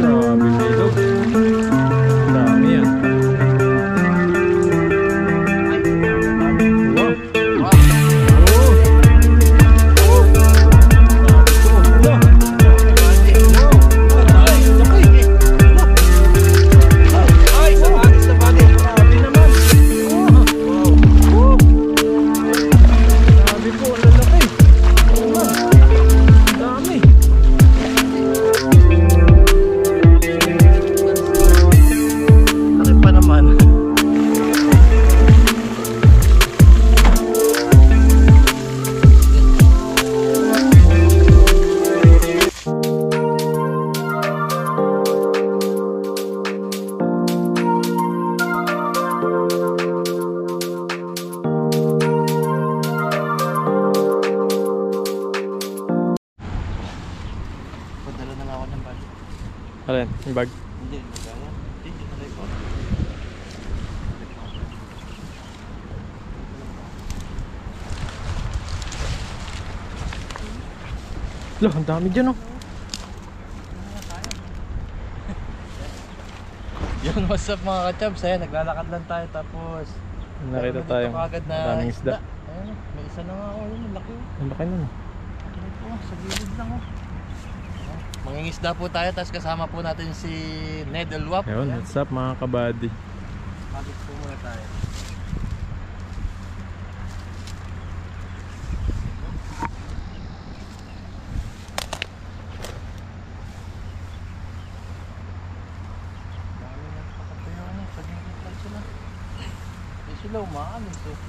Grabe bilog. Dami yan. Wow. Alin? Yung bag? Hindi, magaya. Hindi, talay ko. Loh, ang dami dyan oh. Yun, what's up mga kachabs? Ayan, naglalakad lang tayo tapos Nakita tayong daming isda. Ayan, may isa na nga ako. Yun, laki oh. Ang laki nun. Ito, sa gilid lang oh. Mangingisda po tayo, tapos kasama po natin si Nedelwap. Ayun, what's up mga kabady? Magit po muna tayo. Dami na pakatayo ano, sa gilid lang sila. Hindi sila umaalis eh.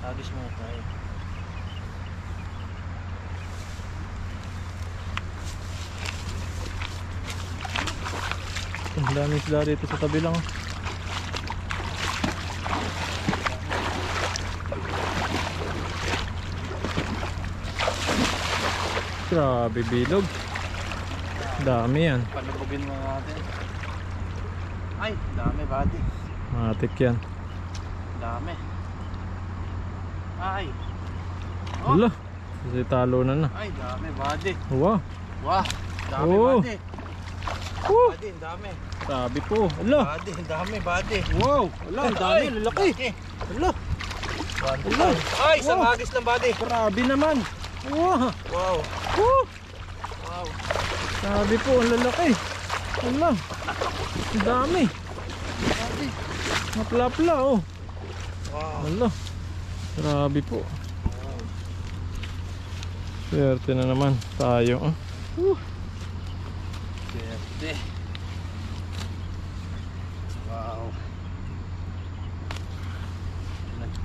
Agis muna tayo. Ang dami isda dito sa tabi lang. Grabe bilog. Dami yan. Palubugin mo natin. Ay, dami buddy. Matik yan. Dami. Ay. Wala. Kasi talo na. Ay, dami buddy. Wow. Wah, dami Oh. buddy. Woo. Buddy, ang dami. Grabe po. Wala. Buddy, ang dami buddy. Wow. Wala. Ang dami. Ay, Lalaki. Wala. Wala. Ay, isang Wow. agis lang buddy. Grabe naman. Wow. Wow. Woo. Wow. Grabe po. Ang lalaki. Wala. Ang dami. Buddy. Mapla-pla oh. Wow. Wala. Grabe po. Wow. Swerte na naman tayo. Swerte. Wow.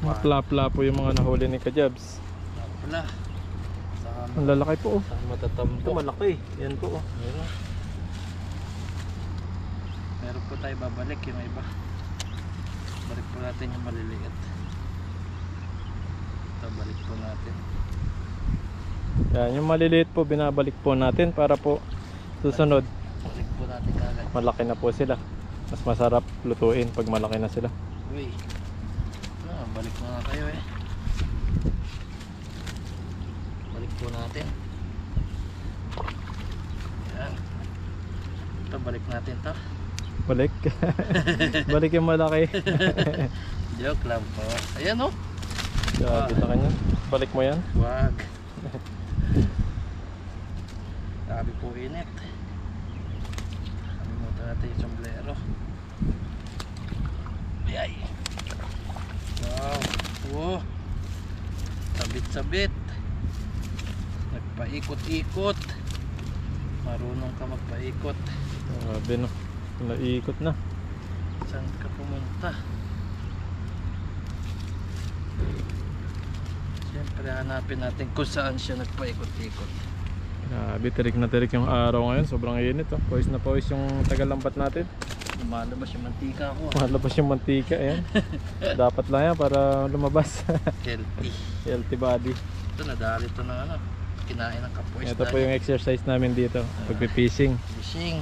Mapla-pla po yung mga nahuli ni Kajabs. Wala. Ang lalaki po oh. Saan matatampok? Ito malaki. Yan po oh. Meron. Meron po tayo babalik yung iba. Balik po natin yung maliliit. Ito balik po natin. Yan, yung maliliit po binabalik po natin para po susunod Balik po natin kagad. malaki na po sila. Mas masarap lutuin pag malaki na sila. Uy. Balik na tayo eh. Balik po natin. Yan. Ito balik natin to. Balik. Balik yung malaki. Joke lang po. Ayan oh. Grabe na kanya. Balik mo yan. Wag. Sabi po init. Kalimutan natin yung sombrero. Ay. Wow. Wow. Sabit-sabit. Nagpaikot-ikot. Marunong ka magpaikot. Grabe no. Naikot na. Saan ka pumunta? Siyempre hanapin natin kung saan siya nagpaikot-ikot. Grabe, tirik na tirik yung araw ngayon. Sobrang init oh. Pawis na pawis yung tagalambat natin. Lumalabas yung mantika ko. Malabas yung mantika. Ayan. Dapat lang yan para lumabas. Healthy. Healthy body. Ito nadali ito ng ano. Kinain ng kapoy. Ito po yung exercise namin dito. Pagpipishing. Fishing.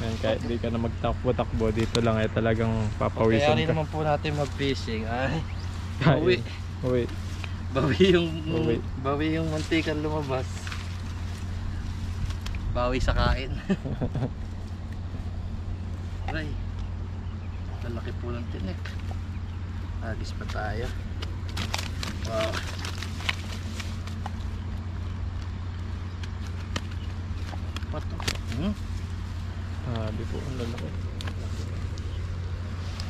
Ayan, kahit di ka na magtakbo-takbo dito lang ay talagang Kaya papawisan rin ka. naman po natin mag-fishing. Ay. Kain. Uwi. Uwi. Bawi. Bawi yung muntikan lumabas. Bawi sa kain. Aray. Lalaki po ng tinik. Agis pa tayo. Wow. Pato. Sabi po, ang lalaki.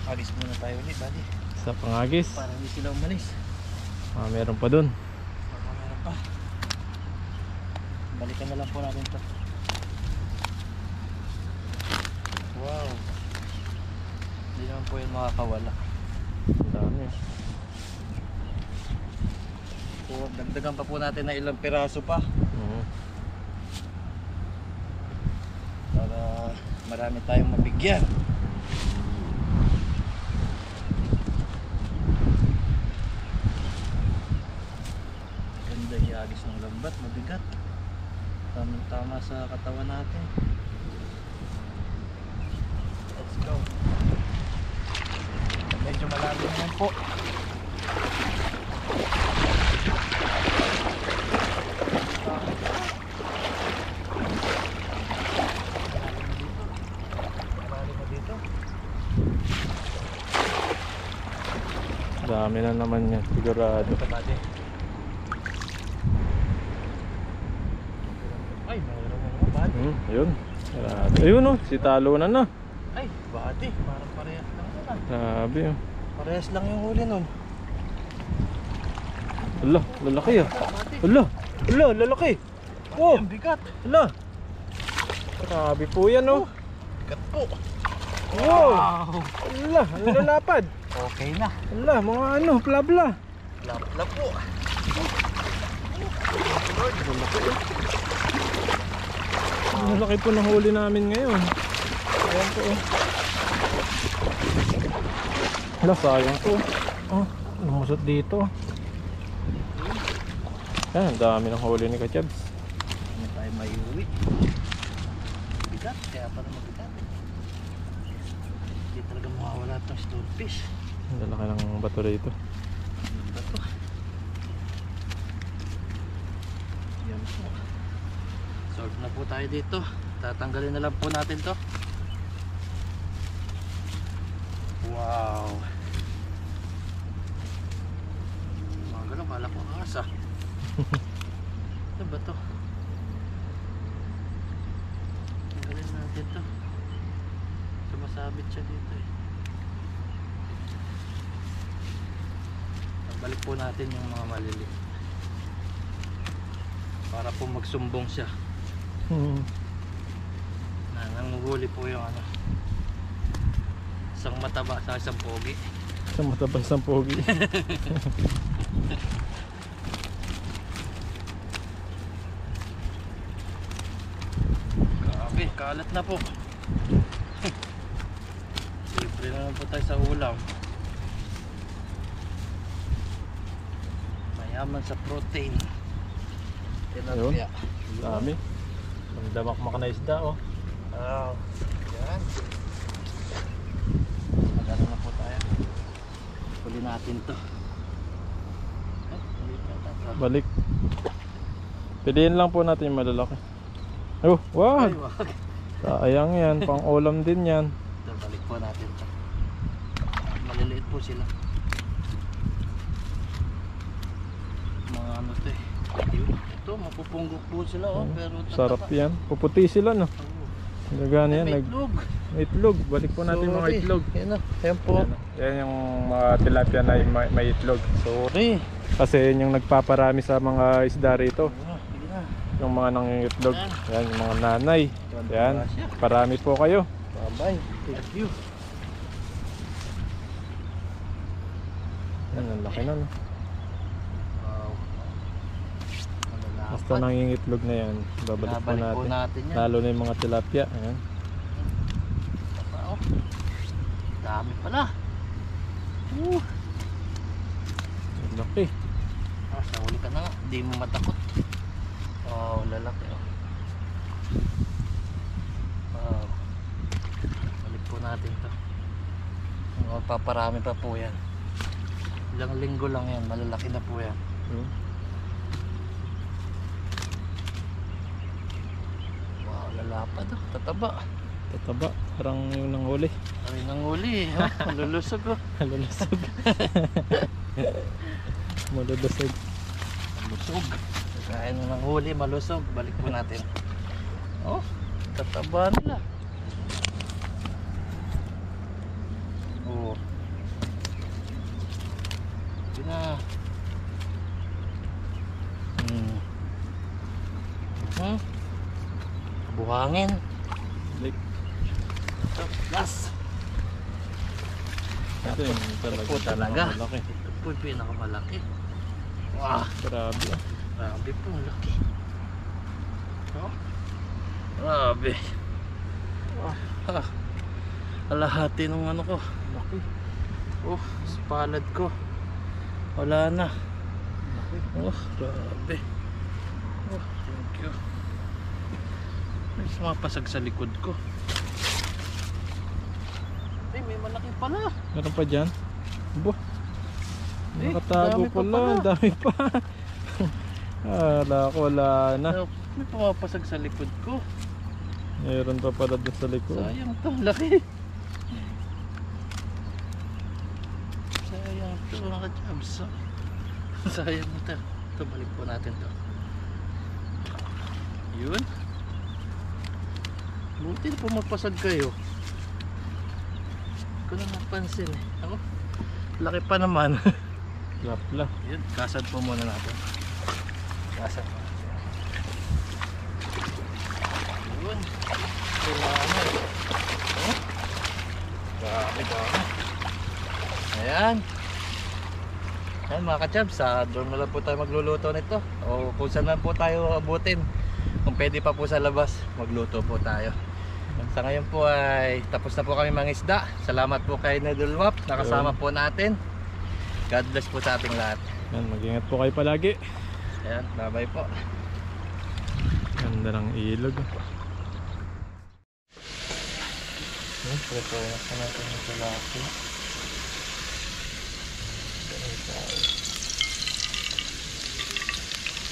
Agis muna tayo ulit, buddy. Sa pangagis. Para hindi sila umalis. Meron pa dun. Meron pa. Balikan na lang po natin to. Wow. Hindi naman po yun makakawala. Ang dami. So, dagdagan pa po natin na ilang piraso pa. Para marami tayong mabigyan. Ganda iagis ng lambat, mabigat. Tamang-tama sa katawan natin. Let's go. Medyo malalim naman po. Malalim na dito. Dami na naman yan, sigurado. Ito ba din? Ay, mayroon na naman bati. Ayun. Grabe. Ayun oh, si talunan na. Ay, bati. Parang parehas lang naman. Grabe oh. Parehas lang yung huli nun. Hala, lalaki ah. Bati. Hala, lalaki. Oh, Ang bigat. hala. Grabe po yan oh. Bigat po. Wow. Hala, ang lalapad. Okay na. Hala, mga ano, blabla. Lap po. Ang laki po ng huli namin ngayon. Ayan po oh. Hala, sayang po. Oh, lumusot dito. Yan, ang dami ng huli ni Kachabs. Hindi tayo maiuwi. Bigat, kaya pala mabigat. Hindi talaga mawawala itong stonefish. Ang lalaki ng bato rito. Ganda to. Yan po. Solve na po tayo dito. Tatanggalin na lang po natin to. Wow. Mga ganun, kala ko asa. Ano ba to? Tanggalin natin to. Sumasabit siya dito eh. Balik po natin yung mga maliliit para po magsumbong siya. Nanguhuli po yung ano, isang mataba sa isang pogi. Sa matabas ng pogi. Grabe, kalat na po. Libre na lang po tayo sa ulam. Mayaman sa protein. Tilapia. Dami. Ang damak-mak na isda oh. Wow. Yan. Magano na po tayo. Huli natin to. Ay, huli natin. Balik. Piliin lang po natin yung malalaki. Oh, wow. Ay, wag. Sayang yan, pang ulam din yan. Ito, balik po natin to. Maliliit po sila. Mga ano to eh. Ito, mapupunggok po sila oh. Pero Sarap yan. Puputi sila no. Nagana yan. May itlog. Itlog. Balik po natin mga itlog. Yan o. Yan po. Yan yung mga tilapia na may itlog. Sorry. Kasi yun yung nagpaparami sa mga isda rito. Sige na. Yung mga nangingitlog. Yan, yung mga nanay. Yan. Parami po kayo. Bye-bye. Thank you. Yan, ang laki na no. Wow. Basta nangingitlog na yan. Babalik po natin. yan. Lalo na yung mga tilapia. Ayan. Wow. Dami pala. Laki. Sahuli ka na nga. Hindi mo matakot. Wow, lalaki oh. Wow. Balik po natin to. Paparami pa po yan. Ilang linggo lang yan. Malalaki na po yan. Yun. Wow, lalapad oh. Tataba. Tataba. Parang yung nanghuli. Ay, nanghuli eh. Oh, malulusog oh. Malulusog. Malulusog. Malusog. Kaya nung nanghuli, malusog. Balik po natin. Oh, tataba nila. Oh. Yun na. Buhangin. Like, Yes. ito yung Ito po talaga. malaki. Ito po yung pinakamalaki. Wow. Grabe ah. Grabe po, laki. Oh. Grabe. Ah. Alahati nung ano ko. Laki. Oh, sa palad ko. Wala na. Laki. Oh, grabe. Oh, thank you. May sumapasag sa likod ko. Ay, may malaki pala. Meron pa dyan? Bo. Eh, Nakatago dami pa pala. pala. Ang dami pa. Wala ko. Wala na. May pumapasag sa likod ko. Meron pa pala doon sa likod. Sayang to, laki. Sayang to, mga jabs. Sayang ito. Ito, balik po natin to. Yun. Buti na pumapasag kayo. Hindi ko na napansin eh. Ako, laki pa naman. Lapla. Yun, kasad po muna natin. Kasad po natin. Yun. Kailangan. Oh. Grabe, grabe. Ayan. Ayan mga kachabs, doon na lang po tayo magluluto nito. O kung saan lang po tayo abutin. Kung pwede pa po sa labas, magluto po tayo. Sa ngayon po ay tapos na po kami mangisda. Salamat po kay Nedulwap, nakasama po natin. God bless po sa ating lahat. Yan, mag-ingat po kayo palagi. Ayan, bye-bye po. Ganda ng ilog. Prepare na natin yung tilapia.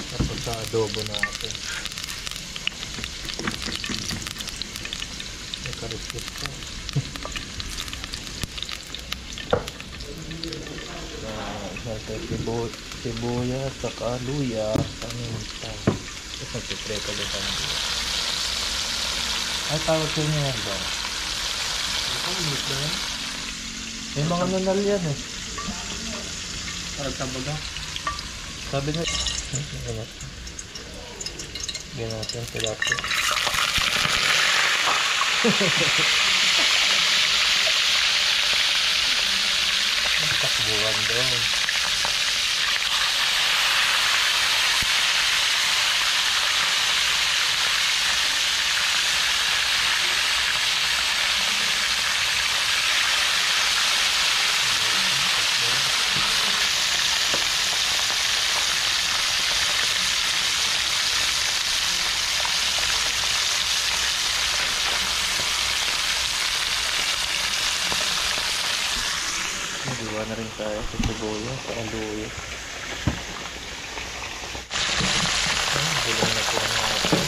Tapos sa adobo natin. May kariskit pa. Sibuyas, saka luya, paminta. Tapos nagpipreto ulit ang luya. Ay, tawag ko niya ba? May mga nanal yan eh. Parang tabaga. Sabi na. Ano? Bigyan natin tilapia. Takbuhan doon. Diwa na rin tayo sa sibuyas, sa luya. Gulong na po natin.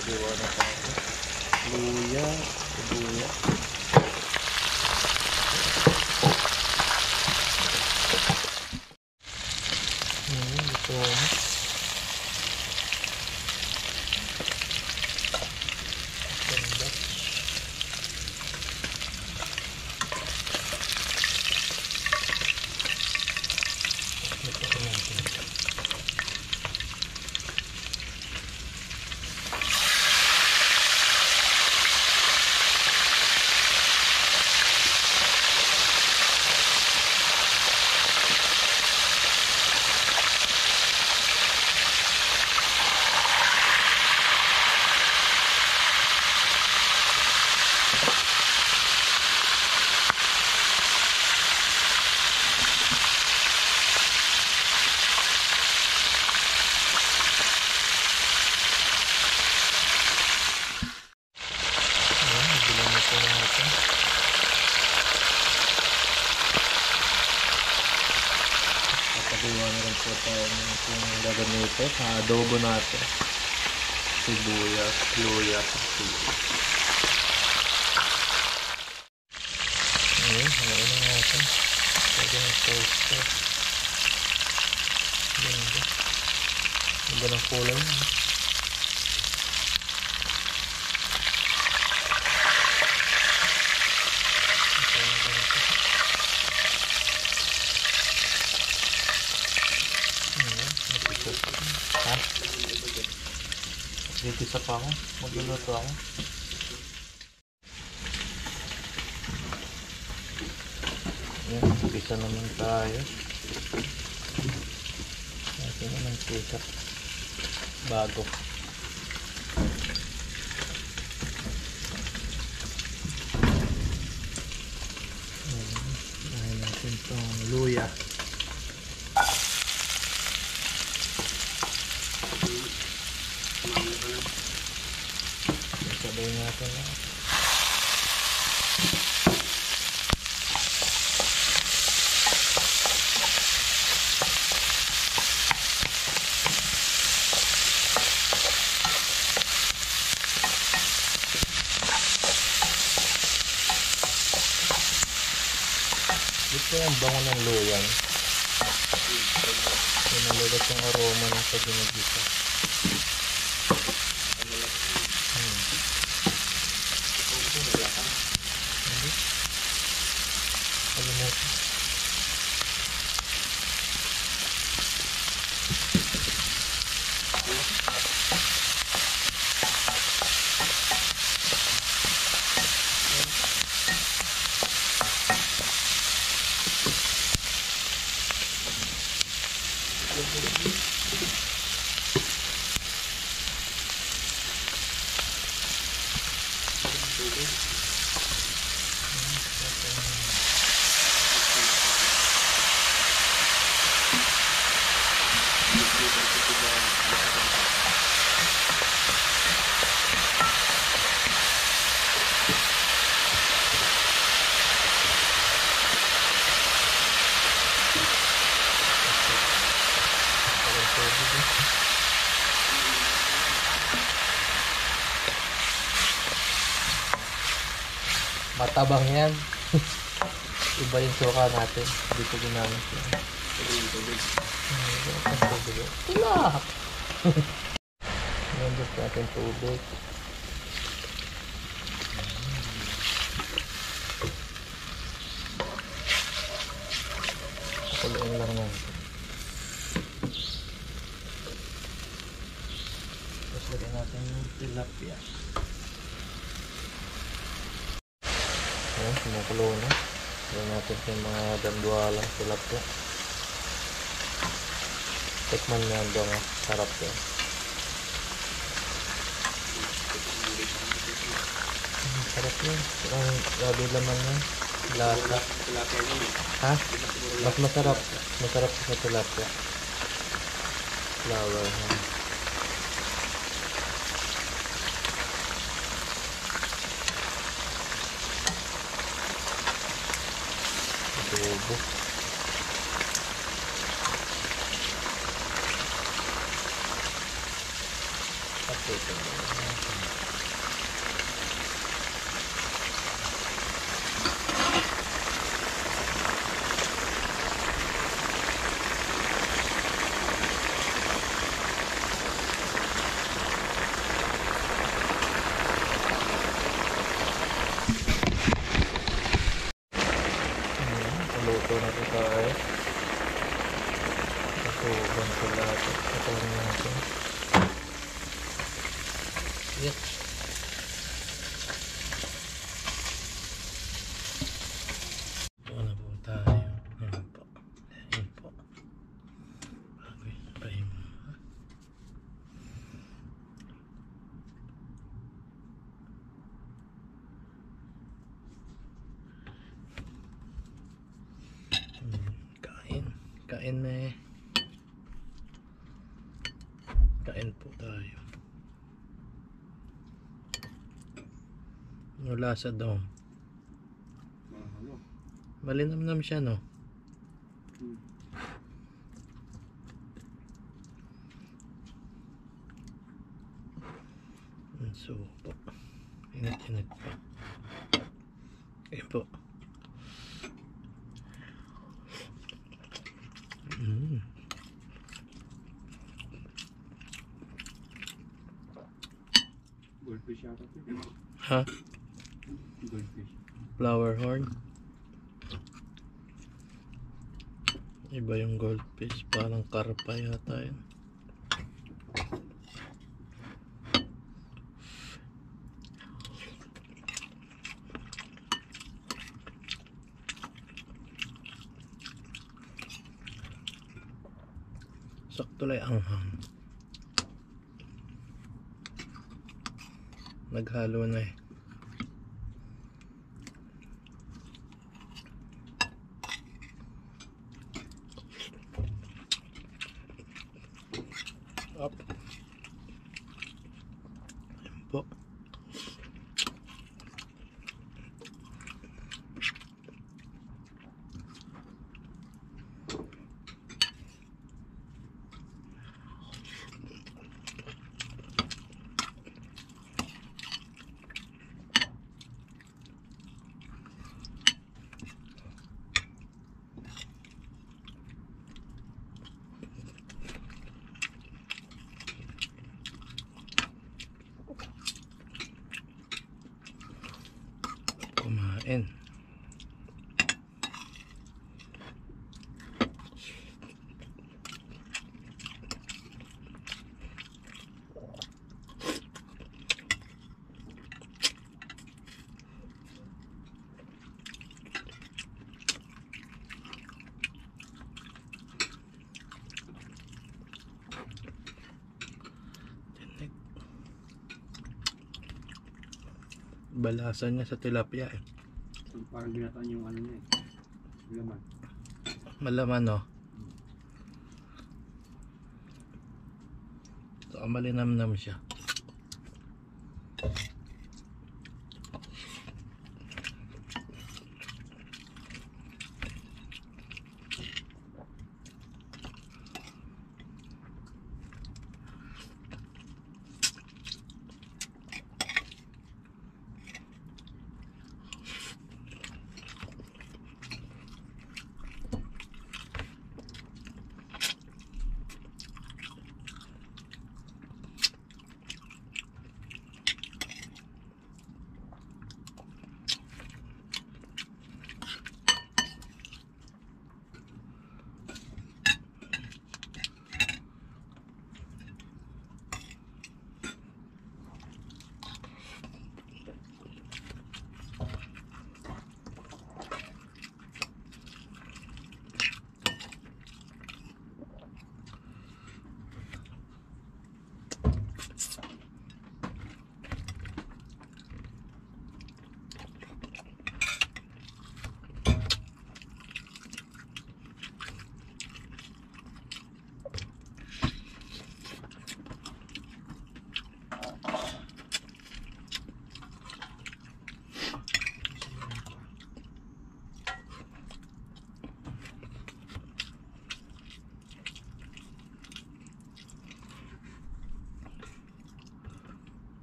Diwa na tayo. Luya, sibuyas. Ito na. kuha na rin po tayo ng kung gagamitin sa adobo natin. Sibuyas, luya, sibuyas. Ayun, hawain na natin. Pwede ng toaster. Ganda. Ganda ng kulay na. Ha? Gigisa pa ako. Magluluto ako. Ayan, gigisa naman tayo. Ito naman gigisa. Bago. Ayan natin itong luya. Sabay natin na. Ito yung bango ng luya. Pinalulot yung aroma ng sa ginagisa. Matabang yan. Iba yung suka natin. Dito ginamit yan. Tulak! Nandos natin tubig. Pakuluin lang natin. Tapos lagyan natin yung tilapia. Ayan, sumukulo na. Ayan natin yung mga damdualang tilapia. Tikman na yan doon. Sarap yan. Sarap yan. Ang grabe laman yan. Lasa. Ha? Mas masarap. Masarap sa tilapia. Flour. Adobo. Luto na ito tayo. Kasuban sa lahat. Katuloy natin. Yes. Ito na po tayo. Ayan po. Ayan po. Bago yung pahin mo. Kain na eh. Kain po tayo. Ano lasa daw? Malinamnam siya, no? Supo. Init-init pa. Ayan po. Goldfish yata ito. Ha? Goldfish. Flower horn. Iba yung goldfish. Parang karpa yata yun. Sakto lang anghang. Naghalo na eh. Up. Ayan po. Kumain. Tinik. Balasan niya sa tilapia eh. So, parang binataan yung ano niya eh. Laman. Malaman no. So malinamnam siya.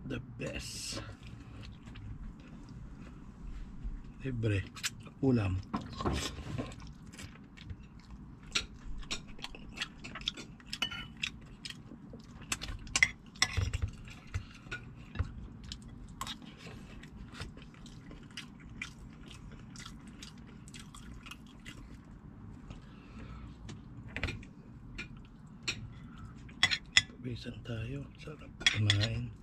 The best. Libre. Ulam. Pabisan tayo. Sarap kumain.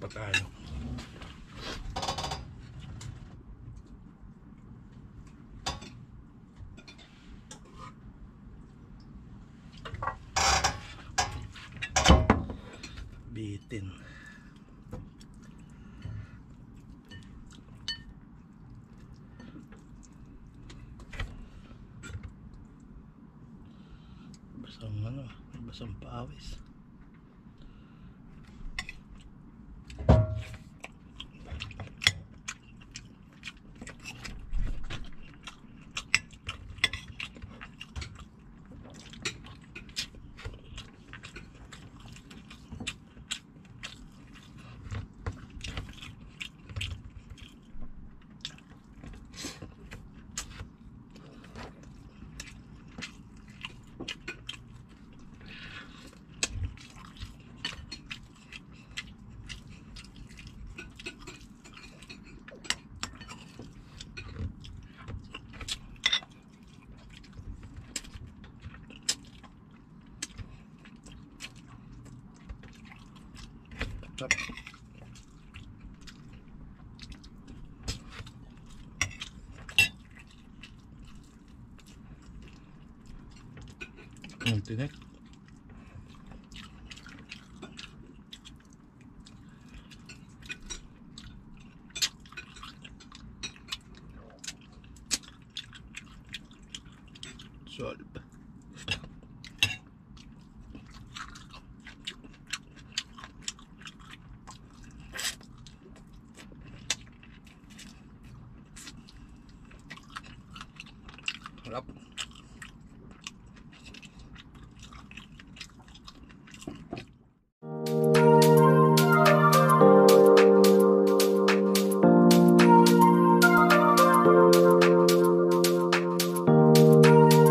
Pa tayo. Bitin. Basang ano, basang pawis. Tinik. Solve. Harap.